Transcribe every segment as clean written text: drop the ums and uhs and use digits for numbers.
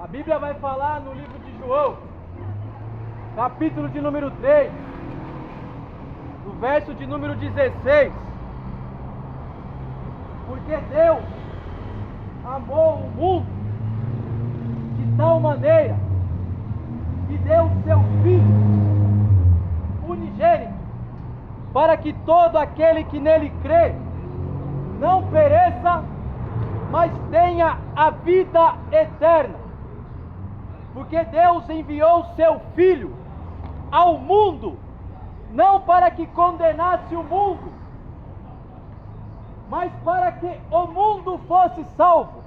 A Bíblia vai falar no livro de João, capítulo de número 3, no verso de número 16. Porque Deus amou o mundo de tal maneira que deu o seu Filho unigênito, para que todo aquele que nele crê não pereça, mas tenha a vida eterna. Porque Deus enviou o seu Filho ao mundo, não para que condenasse o mundo, mas para que o mundo fosse salvo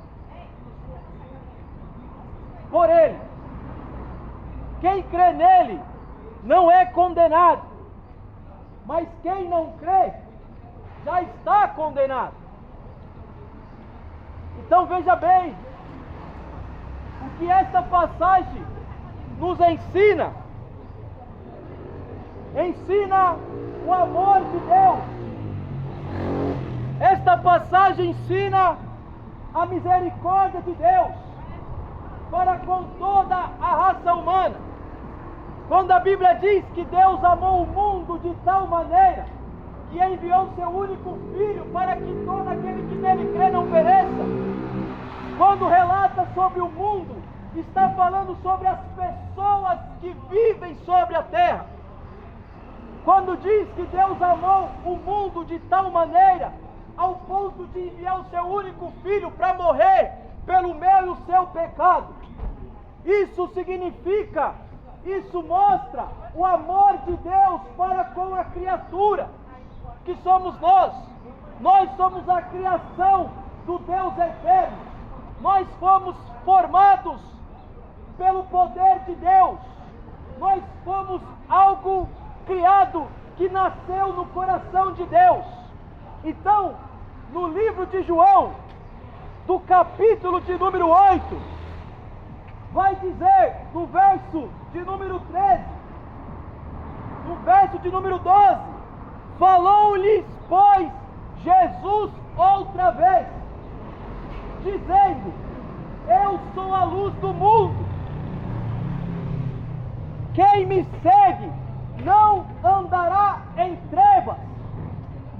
por ele. Quem crê nele não é condenado, mas quem não crê já está condenado. Então veja bem o que esta passagem nos ensina. Ensina o amor de Deus. Esta passagem ensina a misericórdia de Deus para com toda a raça humana. Quando a Bíblia diz que Deus amou o mundo de tal maneira que enviou seu único Filho para que todo aquele que nele crê não pereça. Quando relata sobre o mundo, está falando sobre as pessoas que vivem sobre a terra. Quando diz que Deus amou o mundo de tal maneira, ao ponto de enviar o seu único Filho para morrer pelo meu e o seu pecado. Isso significa, isso mostra o amor de Deus para com a criatura, que somos nós. Nós somos a criação do Deus eterno. Nós fomos formados pelo poder de Deus. Nós fomos algo criado que nasceu no coração de Deus. Então, no livro de João, do capítulo de número 8, vai dizer no verso de número 13, no verso de número 12, falou-lhes, pois, Jesus outra vez, dizendo: eu sou a luz do mundo. Quem me segue não andará em trevas,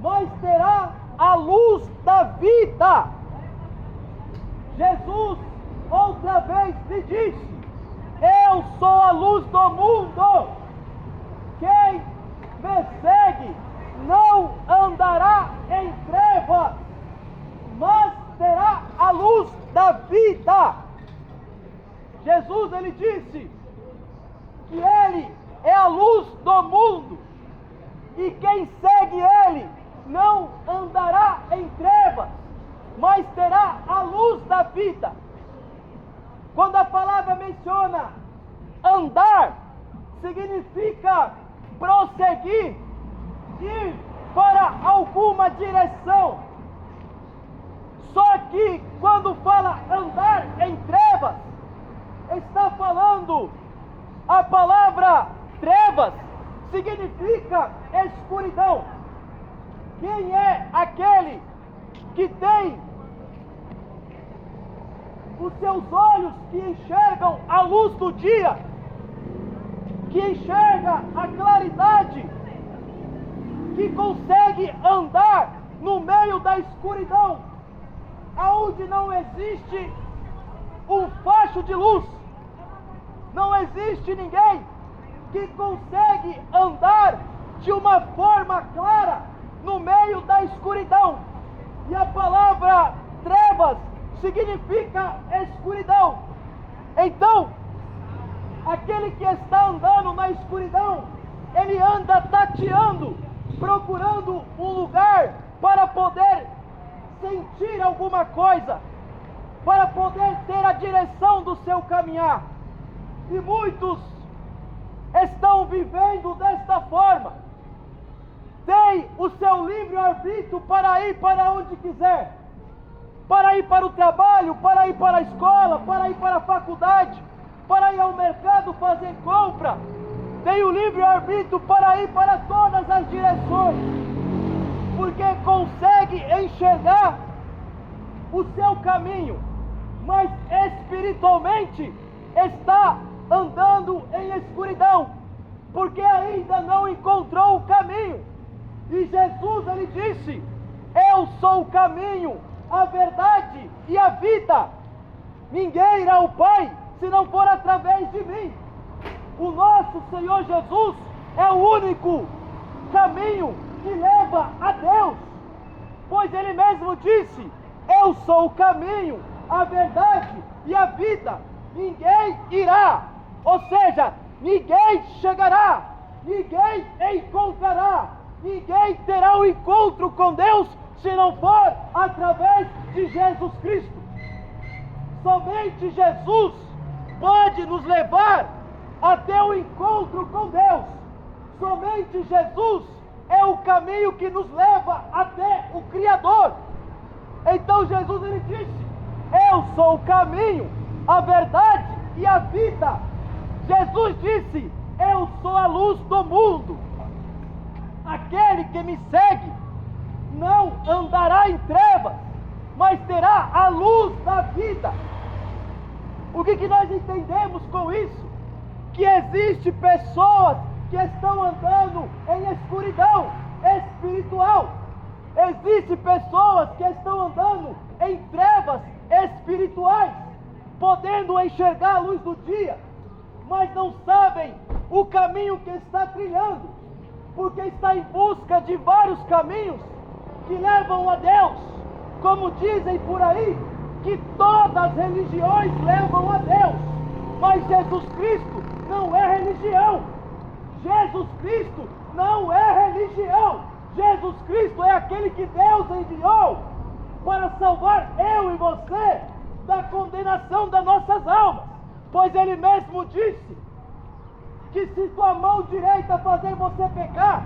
mas terá a luz da vida. Jesus outra vez lhe disse: eu sou a luz do mundo. Quem me segue não andará em trevas, mas terá a luz da vida. Jesus, ele disse que ele é a luz do mundo, e quem segue ele não andará em trevas, mas terá a luz da vida. Quando a palavra menciona andar, significa prosseguir, ir para alguma direção. Só que quando fala andar em trevas, está falando, a palavra trevas significa escuridão. Quem é aquele que tem os seus olhos que enxergam a luz do dia, que enxerga a claridade, que consegue andar no meio da escuridão, aonde não existe um facho de luz, não existe ninguém que consegue andar de uma forma clara no meio da escuridão. E a palavra trevas significa escuridão. Então, aquele que está andando na escuridão, ele anda tateando, procurando um lugar para poder sentir alguma coisa, para poder ter a direção do seu caminhar. E muitos estão vivendo desta forma. Tem o seu livre-arbítrio para ir para onde quiser, para ir para o trabalho, para ir para a escola, para ir para a faculdade, para ir ao mercado fazer compra. Tem o livre-arbítrio para ir para todas as direções, porque consegue enxergar o seu caminho, mas espiritualmente está andando em escuridão, porque ainda não encontrou o caminho. E Jesus, ele disse: eu sou o caminho, a verdade e a vida. Ninguém irá ao Pai se não for através de mim. O nosso Senhor Jesus é o único caminho que leva a Deus, pois ele mesmo disse: eu sou o caminho, a verdade e a vida. Ninguém irá, ou seja, ninguém chegará, ninguém encontrará, ninguém terá um encontro com Deus se não for através de Jesus Cristo. Somente Jesus pode nos levar até o encontro com Deus. Somente Jesus é o caminho que nos leva até o Criador. Então Jesus, ele disse: eu sou o caminho, a verdade e a vida. Jesus disse: eu sou a luz do mundo. Aquele que me segue não andará em trevas, mas terá a luz da vida. O que nós entendemos com isso? Que existe pessoas que estão andando em escuridão espiritual. Existem pessoas que estão andando em trevas espirituais, podendo enxergar a luz do dia, mas não sabem o caminho que está trilhando, porque está em busca de vários caminhos que levam a Deus. Como dizem por aí, que todas as religiões levam a Deus, mas Jesus Cristo não é religião. Jesus Cristo não é religião. Jesus Cristo é aquele que Deus enviou para salvar eu e você da condenação das nossas almas, pois Ele mesmo disse que se tua mão direita fazer você pecar,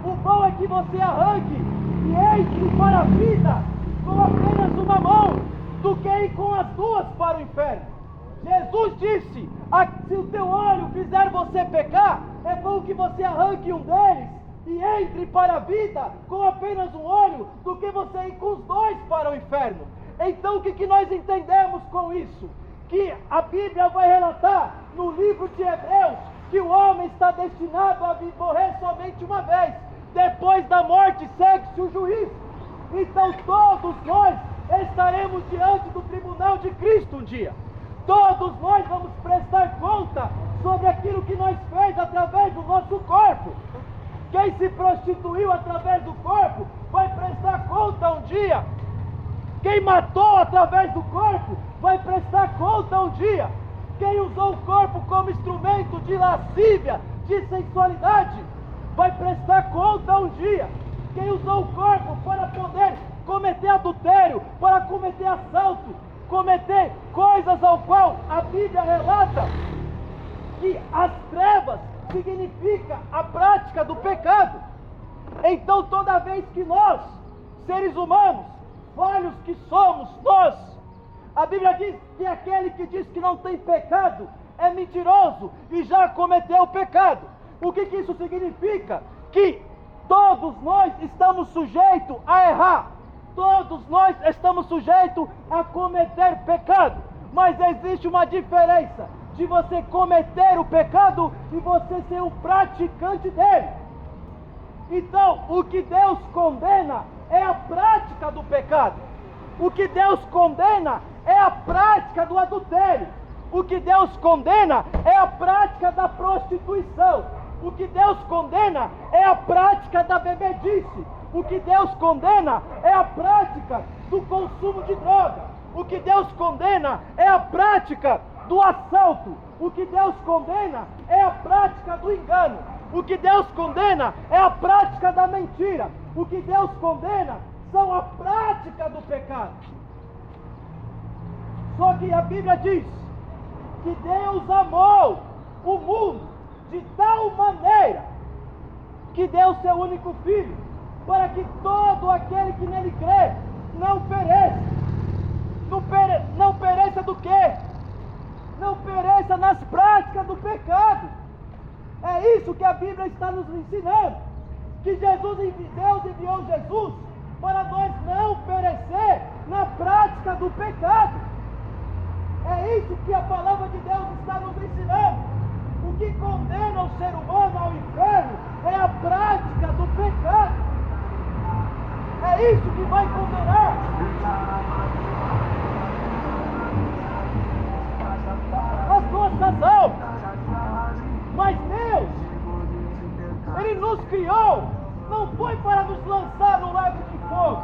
o bom é que você arranque e entre para a vida com apenas uma mão, do que ir com as duas para o inferno. Jesus disse: se o teu olho fizer você pecar, é bom que você arranque um deles e entre para a vida com apenas um olho, do que você ir com os dois para o inferno. Então o que nós entendemos com isso? Que a Bíblia vai relatar no livro de Hebreus que o homem está destinado a morrer somente uma vez. Depois da morte segue-se o juízo. Então todos nós estaremos diante do tribunal de Cristo um dia. Todos nós vamos prestar conta sobre aquilo que nós fez através do nosso corpo. Quem se prostituiu através do corpo vai prestar conta um dia. Quem matou através do corpo vai prestar conta um dia. Quem usou o corpo como instrumento de lascívia, de sensualidade, vai prestar conta um dia. Quem usou o corpo para poder cometer adultério, para cometer assalto, cometer coisas ao qual a Bíblia relata que as trevas significa a prática do pecado. Então toda vez que nós, seres humanos, falhos que somos nós, a Bíblia diz que aquele que diz que não tem pecado é mentiroso e já cometeu o pecado. O que isso significa? Que todos nós estamos sujeitos a errar. Todos nós estamos sujeitos a cometer pecado. Mas existe uma diferença de você cometer o pecado e você ser um praticante dele. Então, o que Deus condena é a prática do pecado. O que Deus condena é a prática do adultério. O que Deus condena é a prática da prostituição. O que Deus condena é a prática da bebedice. O que Deus condena é a prática do consumo de droga. O que Deus condena é a prática do assalto. O que Deus condena é a prática do engano. O que Deus condena é a prática da mentira. O que Deus condena são a prática do pecado. Só que a Bíblia diz que Deus amou o mundo de tal maneira que deu seu único Filho, para que todo aquele que nele crê não pereça. Não pereça do quê? Não pereça nas práticas do pecado. É isso que a Bíblia está nos ensinando. Que Deus enviou Jesus para nós não perecer na prática do pecado. É isso isso que a palavra de Deus está nos ensinando. O que condena o ser humano ao inferno é a prática do pecado. É isso que vai condenar. As nossas almas. Mas Deus, Ele nos criou, não foi para nos lançar no lago de fogo.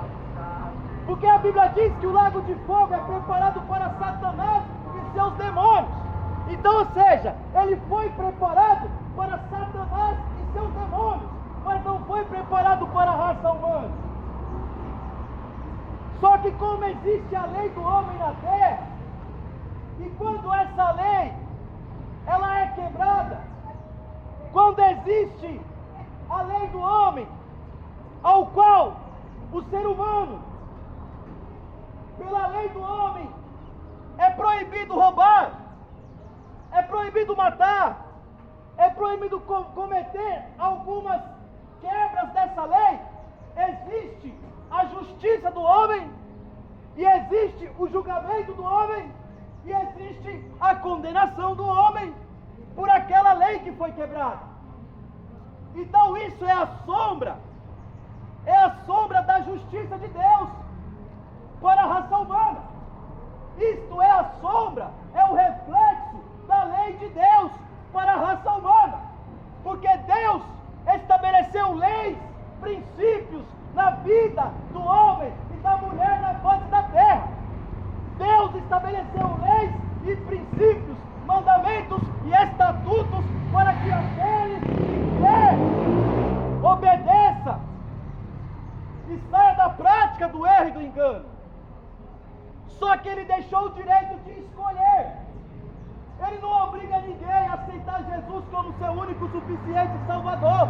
Porque a Bíblia diz que o lago de fogo é preparado para Satanás e seus demônios. Então, ou seja, ele foi preparado para Satanás e seus demônios, mas não foi preparado para a raça humana. Só que como existe a lei do homem na terra, e quando essa lei ela é quebrada, quando existe a lei do homem, ao qual o ser humano, pela lei do homem, é proibido roubar, é proibido matar, é proibido cometer algumas quebras dessa lei, existe a justiça do homem, e existe o julgamento do homem, e existe a condenação do homem por aquela lei que foi quebrada. Então isso é a sombra da justiça de Deus para a raça humana. Isto é a sombra, é o reflexo da lei de Deus para a raça humana. Porque Deus estabeleceu leis, princípios na vida do homem e da mulher na face da terra. Deus estabeleceu leis e princípios, mandamentos e estatutos para que aquele que quer obedeça e saia da prática do erro e do engano. Só que ele deixou o direito de escolher. Ele não obriga ninguém a aceitar Jesus como seu único, suficiente Salvador.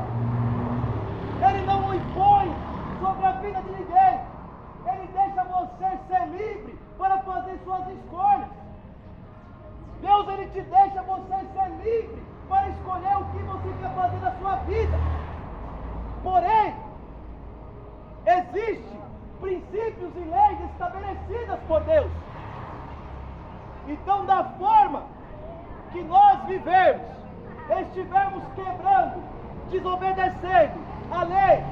Ele não o impõe sobre a vida de ninguém. Ele deixa você ser livre para fazer suas escolhas. Deus, Ele te deixa você ser livre para escolher o que você quer fazer na sua vida. Porém, existem princípios e leis estabelecidas por Deus. Então, da forma que nós vivemos, estivermos quebrando, desobedecendo a lei,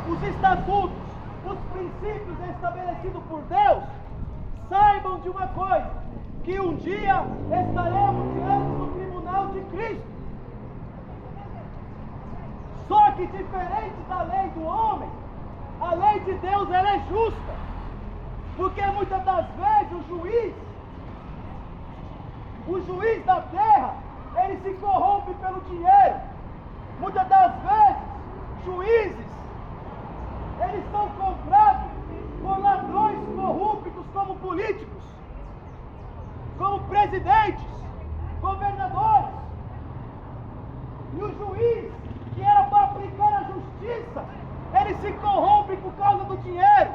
os estatutos, os princípios estabelecidos por Deus, saibam de uma coisa, que um dia estaremos diante do tribunal de Cristo. Só que diferente da lei do homem, a lei de Deus ela é justa, porque muitas das vezes o juiz da terra, ele se corrompe pelo dinheiro. Muitas das vezes, juízes, eles são comprados por ladrões corruptos como políticos, como presidentes, governadores. E o juiz, que era para aplicar a justiça, ele se corrompe por causa do dinheiro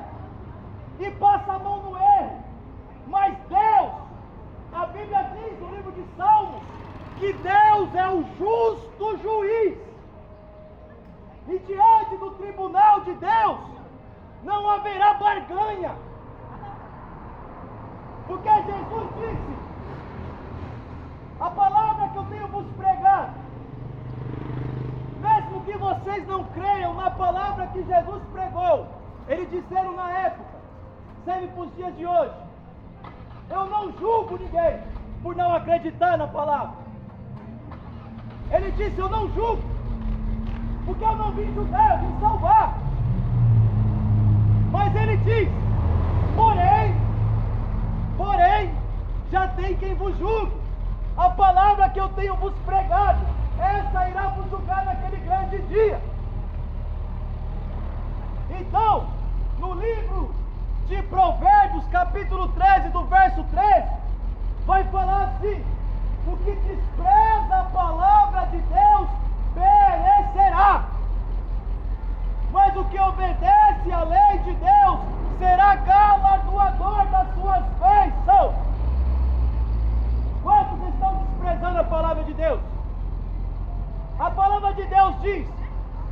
e passa a mão no erro. Mas Deus, a Bíblia diz no livro de Salmos, que Deus é o justo juiz. E diante do tribunal de Deus, não haverá barganha. Porque Jesus disse, a palavra que eu tenho vos pregado, mesmo que vocês não creiam na palavra que Jesus pregou, eles disseram na época, serve para os dias de hoje, eu não julgo ninguém por não acreditar na palavra. Ele disse, eu não julgo, porque eu não vim julgar, eu vim salvar. Mas ele diz, porém, já tem quem vos julgue. A palavra que eu tenho vos pregado, essa irá vos julgar naquele grande dia. Então, no livro de Provérbios, capítulo 13, do verso 13, vai falar assim, o que despreza a palavra de Deus, perecerá. Mas o que obedece à lei de Deus, será galardoador das suas bênçãos. Quantos estão desprezando a palavra de Deus? A palavra de Deus diz,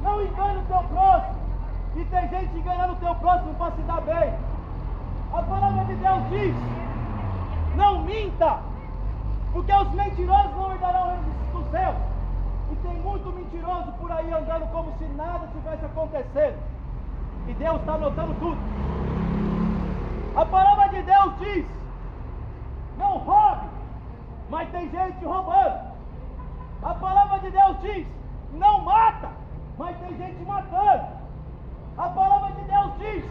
não engane o teu próximo. E tem gente enganando o teu próximo para se dar bem. A palavra de Deus diz, não minta. porque os mentirosos não herdarão o reino dos céus. E tem muito mentiroso por aí andando como se nada tivesse acontecendo. E Deus está anotando tudo. A palavra de Deus diz: não roube, mas tem gente roubando. A palavra de Deus diz: não mata, mas tem gente matando. A palavra de Deus diz: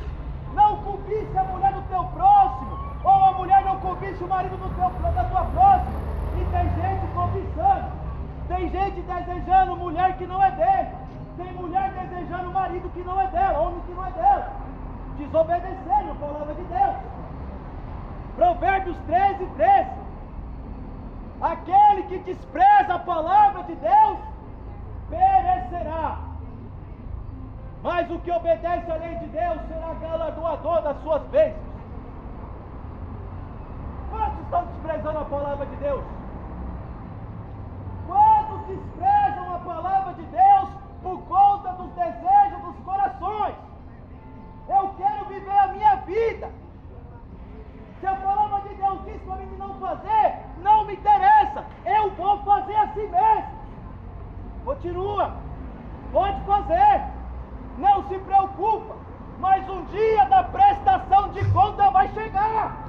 não cobice a mulher do teu próximo, ou a mulher não cobice o marido da tua próxima. E tem gente cobiçando, tem gente desejando mulher que não é dele, tem mulher desejando marido que não é dela, homem que não é dela, desobedecendo a palavra de Deus. Provérbios 13:13. Aquele que despreza a palavra de Deus perecerá, mas o que obedece à lei de Deus será galardoador das suas bênçãos. Quantos estão desprezando a palavra de Deus? Quantos desprezam a palavra de Deus por conta dos desejos dos corações? Eu quero viver a minha vida. Se a palavra de Deus diz para mim não fazer, não me interessa, eu vou fazer assim mesmo. Continua, pode fazer, não se preocupa, mas um dia da prestação de conta vai chegar.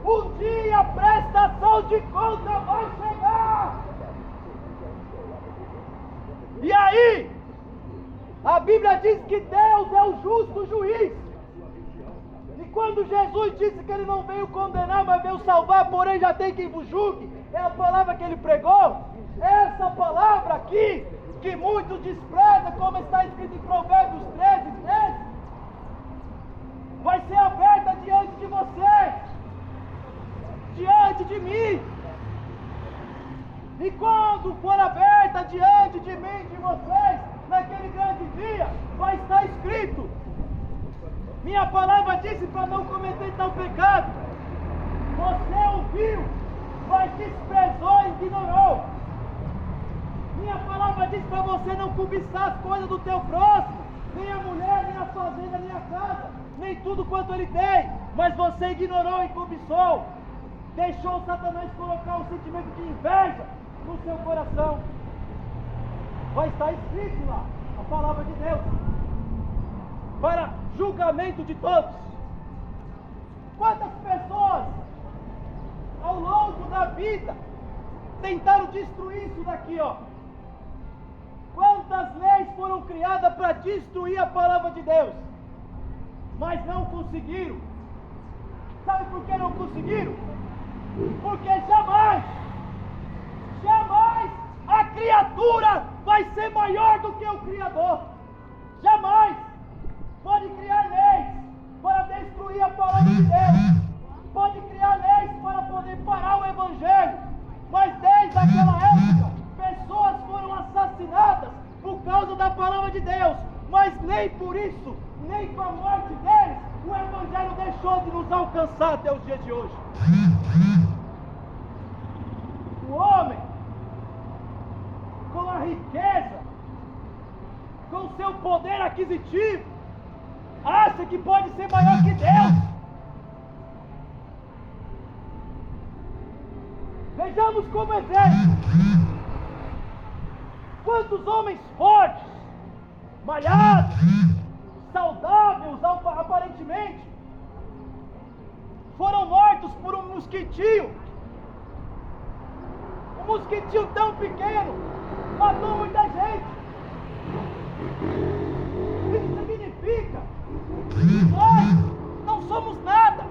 Um dia a prestação de conta vai chegar. E aí, a Bíblia diz que Deus é o justo juiz. E quando Jesus disse que ele não veio condenar, mas veio salvar, porém já tem quem vos julgue, é a palavra que ele pregou. Essa palavra aqui, que muitos desprezam, como está escrito em Provérbios 13:13, vai ser aberta diante de vocês, diante de mim. E quando for aberta diante de mim e de vocês, naquele grande dia, vai estar escrito: minha palavra disse para não cometer tal pecado. Você ouviu, mas desprezou e ignorou. Minha palavra diz para você não cobiçar as coisas do teu próximo, nem a mulher, nem a fazenda, nem a casa, nem tudo quanto ele tem, mas você ignorou e cobiçou. Deixou Satanás colocar um sentimento de inveja no seu coração. Vai estar escrito lá, a palavra de Deus, para julgamento de todos. Quantas pessoas ao longo da vida tentaram destruir isso daqui, ó? Quantas leis foram criadas para destruir a palavra de Deus, mas não conseguiram. Sabe por que não conseguiram? Porque jamais a criatura vai ser maior do que o Criador. Jamais pode criar leis para destruir a palavra de Deus, pode criar leis para poder parar o Evangelho, mas desde aquela época pessoas foram assassinadas por causa da palavra de Deus, mas nem por isso, nem com a morte deles, o Evangelho deixou de nos alcançar até os dias de hoje. O homem, com a riqueza, com seu poder aquisitivo, acha que pode ser maior que Deus. Vejamos como exemplo. Quantos homens fortes, malhados, saudáveis aparentemente, foram mortos por um mosquitinho. Um mosquitinho tão pequeno matou muita gente. Isso significa que nós não somos nada.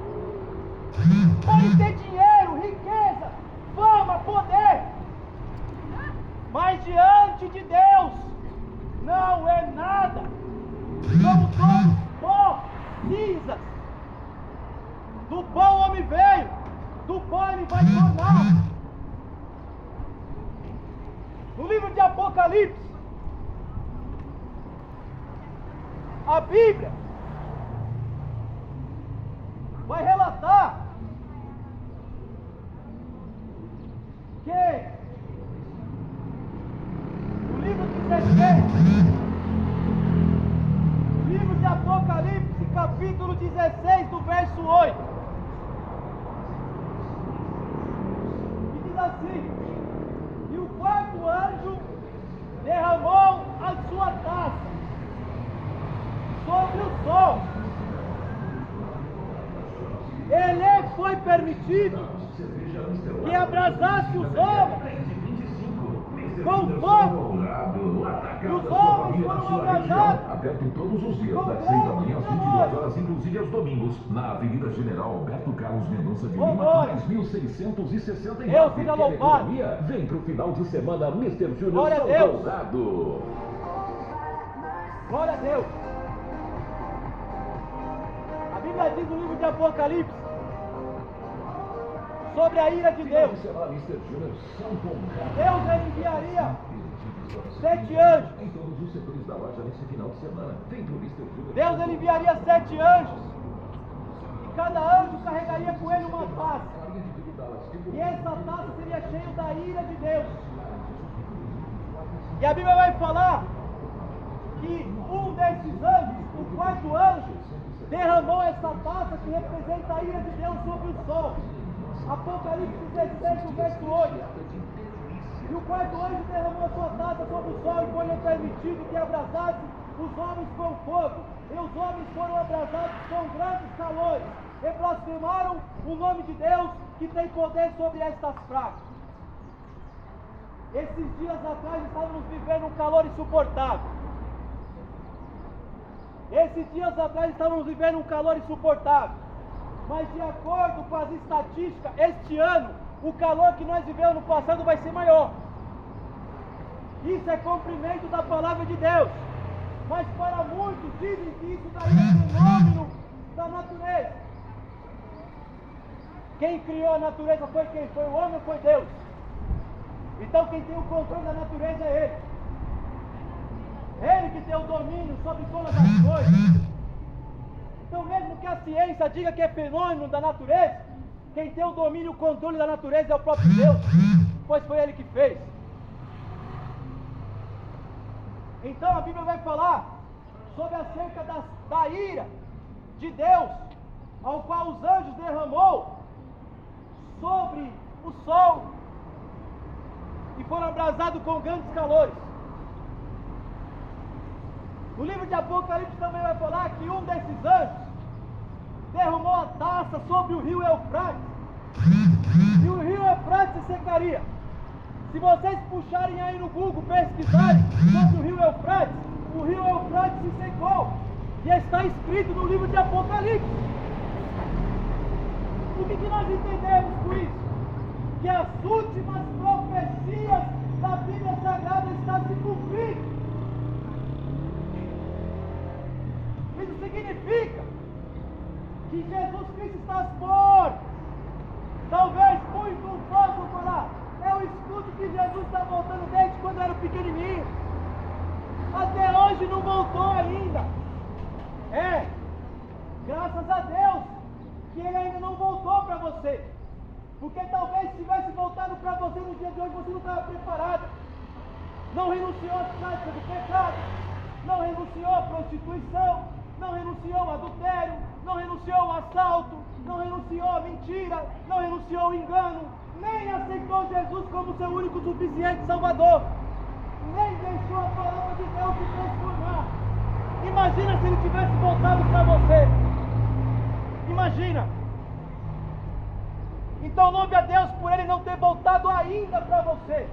Pode ter dinheiro, riqueza, fama, poder, mas diante de Deus não é nada. Somos todos pó, cinzas. Do pó o homem veio, do pó ele vai tornar. No livro de Apocalipse, a Bíblia vai relatar que no livro de 17, livro de Apocalipse, capítulo 16, do verso 8, assim: e o quarto anjo derramou a sua taça sobre o sol. Ele foi permitido que abrasasse os homens com fogo. E os homens foram abrasados. Aberto todos os dias, das 6 da manhã às 22 horas, inclusive aos domingos, na Avenida General Alberto Carlos Mendonça de Lima, 3669. Deus seja louvado. Vem pro final de semana, Mr. Júnior Glória a Deus. Dourado. Glória a Deus. A Bíblia diz no livro de Apocalipse sobre a ira de Deus. Deus enviaria 7 anjos. Em todos os setores da loja nesse final de semana. Vem pro Mr. Júnior. Deus enviaria 7 anjos. E cada anjo carregaria com ele uma taça. E essa taça seria cheia da ira de Deus. E a Bíblia vai falar que um desses anjos, o quarto anjo, derramou essa taça que representa a ira de Deus sobre o sol. Apocalipse 16, verso 8. E o quarto anjo derramou a sua taça sobre o sol e foi-lhe permitido que abrasasse os homens com fogo. E os homens foram abrasados com grandes calores e blasfemaram o nome de Deus, que tem poder sobre estas pragas. Esses dias atrás estávamos vivendo um calor insuportável. Mas de acordo com as estatísticas, este ano, o calor que nós vivemos no passado vai ser maior. Isso é cumprimento da palavra de Deus. Mas para muitos dizem que isso daí é fenômeno da natureza. Quem criou a natureza foi quem? Foi o homem ou foi Deus? Então quem tem o controle da natureza é Ele. Ele que tem o domínio sobre todas as coisas. Então mesmo que a ciência diga que é fenômeno da natureza, quem tem o domínio e o controle da natureza é o próprio Deus, pois foi Ele que fez. Então a Bíblia vai falar sobre acerca da ira de Deus, ao qual os anjos derramou sobre o sol e foram abrasados com grandes calores. No livro de Apocalipse também vai falar que um desses anjos derramou a taça sobre o rio Eufrates, e o rio Eufrates se secaria. Se vocês puxarem aí no Google, pesquisarem sobre o rio Eufrates se secou, e está escrito no livro de Apocalipse. O que nós entendemos com isso? Que as últimas profecias da Bíblia Sagrada estão se cumprindo. Isso significa que Jesus Cristo está às portas. Talvez muitos possam falar: eu escuto que Jesus está voltando desde quando eu era pequenininho. Até hoje não voltou ainda. Graças a Deus que Ele ainda não voltou para você. Porque talvez se tivesse voltado para você no dia de hoje, você não estava preparado. Não renunciou às práticas do pecado, não renunciou à prostituição, não renunciou ao adultério, não renunciou ao assalto, não renunciou à mentira, não renunciou ao engano, nem aceitou Jesus como seu único suficiente Salvador, nem deixou a palavra de Deus se transformar. Imagina se ele tivesse voltado para você. Imagina. Então louve a Deus por ele não ter voltado ainda para você.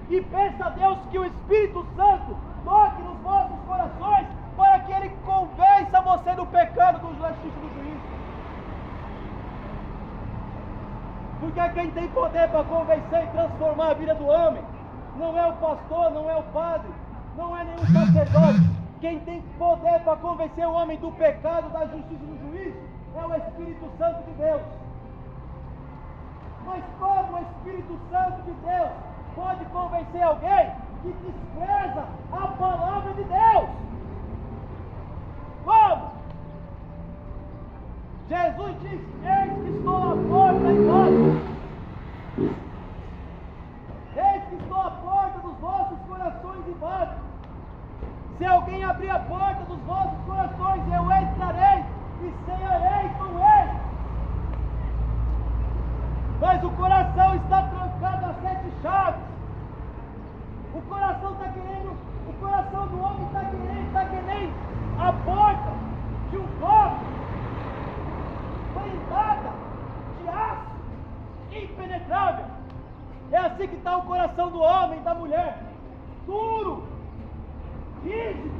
E peça a Deus que o Espírito Santo toque nos vossos corações, para que Ele convença você do pecado, do justiça e do juízo. Porque quem tem poder para convencer e transformar a vida do homem não é o pastor, não é o padre, não é nenhum sacerdote. Quem tem poder para convencer o homem do pecado, da justiça e do juízo é o Espírito Santo de Deus. Mas como o Espírito Santo de Deus pode convencer alguém que despreza a palavra de Deus? Como? Jesus diz: eis que estou à porta e bato. Eis que estou à porta dos vossos corações e bato. Se alguém abrir a porta dos vossos corações, eu entrarei e cearei com ele. Mas o coração está trancado há 7 impenetrável. É assim que está o coração do homem e da mulher, duro, rígido,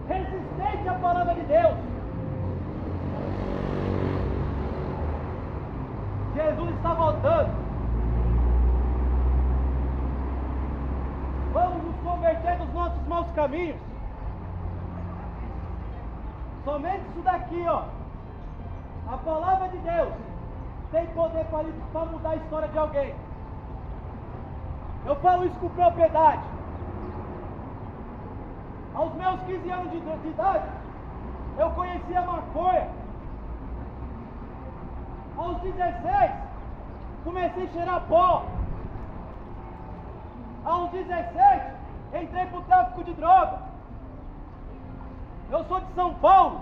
resistente à palavra de Deus. Jesus está voltando. Vamos nos converter dos nossos maus caminhos. Somente isso daqui, ó. A palavra de Deus tem poder para mudar a história de alguém. Eu falo isso com propriedade. Aos meus 15 anos de idade, eu conhecia maconha. Aos 16, comecei a cheirar pó. Aos 17, entrei para o tráfico de droga. Eu sou de São Paulo.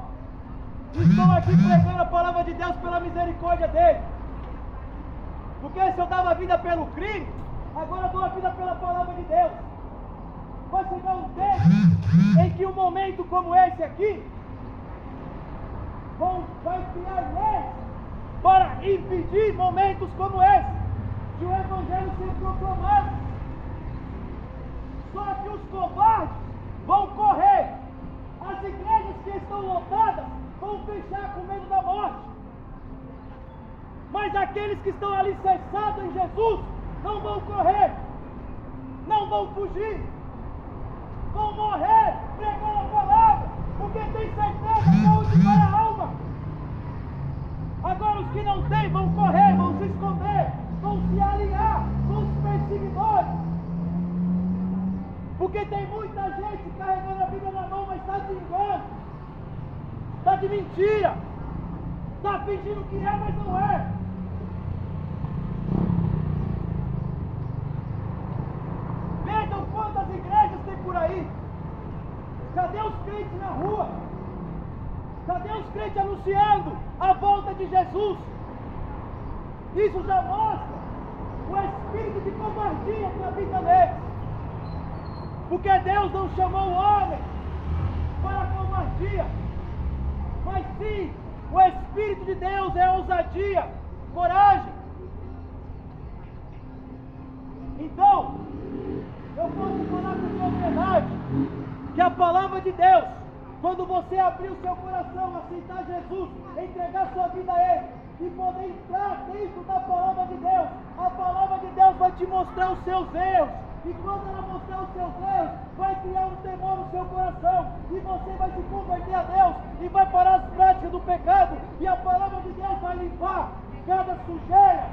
Estou aqui pregando a palavra de Deus pela misericórdia dele. Porque se eu dava vida pelo crime, agora eu dou a vida pela palavra de Deus. Vai chegar um tempo em que um momento como esse aqui vai criar leis para impedir momentos como esse de o evangelho ser proclamado. Só que os covardes vão correr. As igrejas que estão lotadas vão fechar com medo da morte. Mas aqueles que estão alicerçados em Jesus não vão correr, não vão fugir, vão morrer pregando a palavra, porque tem certeza que é onde vai a alma. Agora os que não têm vão correr, vão se esconder, vão se alinhar com os perseguidores. Porque tem muita gente carregando a Bíblia na mão, mas está de engano, está de mentira, está fingindo que é, mas não é. Vejam quantas igrejas tem por aí. Cadê os crentes na rua? Cadê os crentes anunciando a volta de Jesus? Isso já mostra o espírito de covardia que habita neles. Porque Deus não chamou o homem para a covardia, mas sim, o Espírito de Deus é ousadia, coragem. Então, eu posso falar com propriedade que a palavra de Deus, quando você abrir o seu coração, aceitar Jesus, entregar sua vida a Ele e poder entrar dentro da palavra de Deus, a palavra de Deus vai te mostrar os seus erros. E quando ela mostrar os seus erros, vai criar um temor no seu coração. E você vai se converter a Deus e vai parar as práticas do pecado. E a palavra de Deus vai limpar cada sujeira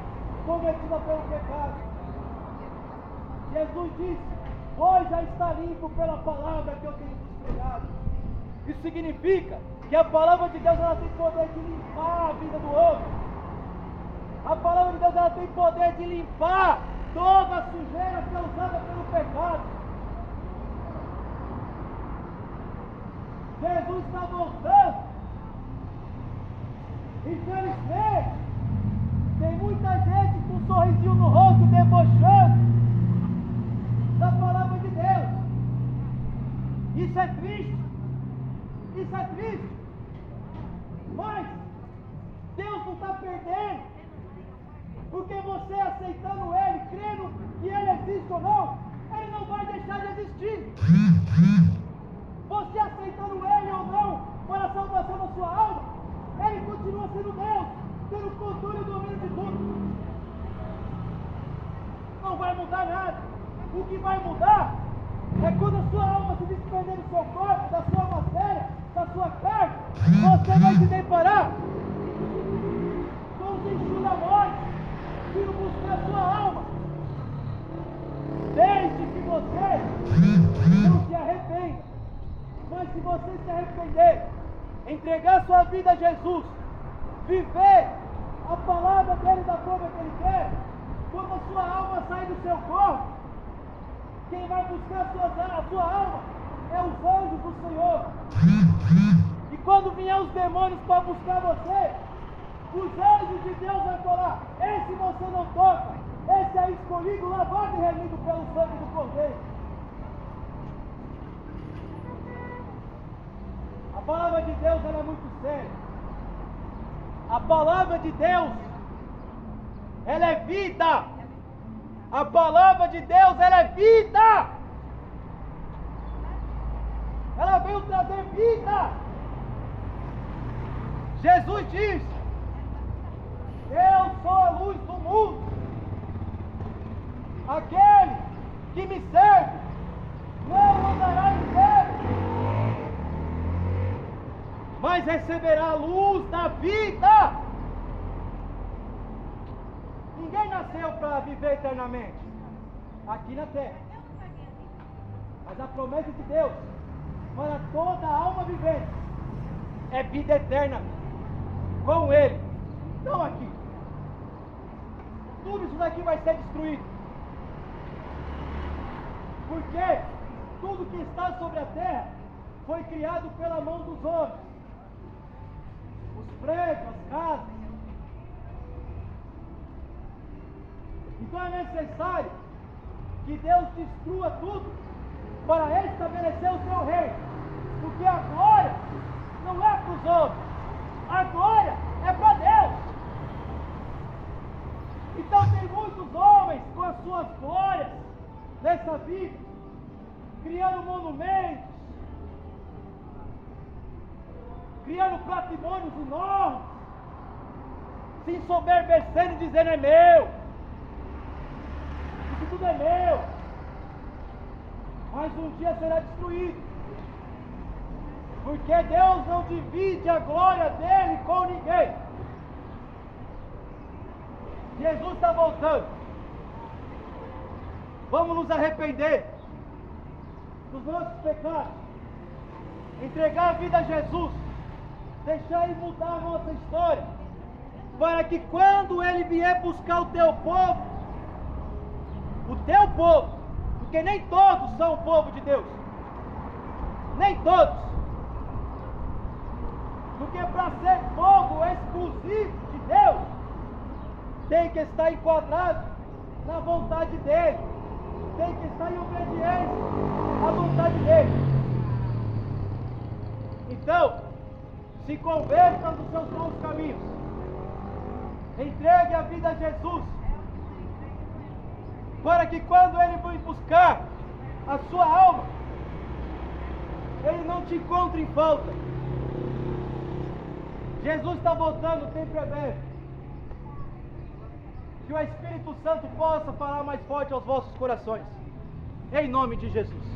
cometida pelo pecado. Jesus disse: hoje já está limpo pela palavra que eu tenho vos pregado. Isso significa que a palavra de Deus ela tem poder de limpar a vida do homem. A palavra de Deus ela tem poder de limpar toda a sujeira causada pelo pecado. Jesus está voltando. Infelizmente, tem muita gente com um sorrisinho no rosto debochando da palavra de Deus. Isso é triste. Isso é triste. Mas Deus não está perdendo. Porque você aceitando Ele, crendo que Ele existe ou não, Ele não vai deixar de existir. Você aceitando Ele ou não para a salvação da sua alma, Ele continua sendo Deus, tendo o controle e o domínio de tudo. Não vai mudar nada. O que vai mudar é quando a sua alma se desprender do seu corpo, da sua matéria, da sua carne, você vai se deparar com os enxutos da morte. Vindo buscar a sua alma, desde que você não se arrependa. Mas se você se arrepender, entregar sua vida a Jesus, viver a palavra dele da forma que ele quer, quando a sua alma sair do seu corpo, quem vai buscar a sua alma é os anjos do Senhor. E quando vier os demônios para buscar você, os anjos de Deus vão falar: esse você não toca, esse é escolhido, lavado e remido pelo sangue do Cordeiro. A palavra de Deus ela é muito séria. A palavra de Deus ela é vida. A palavra de Deus, ela é vida. Ela veio trazer vida. Jesus diz: eu sou a luz do mundo. Aquele que me serve não andará em trevas, mas receberá a luz da vida. Ninguém nasceu para viver eternamente aqui na terra, mas a promessa de Deus para toda a alma vivente é vida eterna com Ele, não aqui. Tudo isso daqui vai ser destruído, porque tudo que está sobre a terra foi criado pela mão dos homens. Os prédios, as casas. Então é necessário que Deus destrua tudo para estabelecer o seu reino, porque a glória não é para os homens, a glória é para Deus. Então tem muitos homens com as suas glórias nessa vida, criando monumentos, criando patrimônios enormes, se ensoberbecendo e dizendo: é meu, isso tudo é meu. Mas um dia será destruído, porque Deus não divide a glória dele com ninguém. Jesus está voltando. Vamos nos arrepender dos nossos pecados, entregar a vida a Jesus, deixar Ele mudar a nossa história, para que quando Ele vier buscar o teu povo, porque nem todos são o povo de Deus, nem todos, porque para ser povo exclusivo de Deus, tem que estar enquadrado na vontade dEle, tem que estar em obediência à vontade dEle. Então, se convertam dos seus maus caminhos, entregue a vida a Jesus, para que quando Ele for buscar a sua alma, Ele não te encontre em falta. Jesus está voltando, o tempo é breve. Que o Espírito Santo possa falar mais forte aos vossos corações, em nome de Jesus.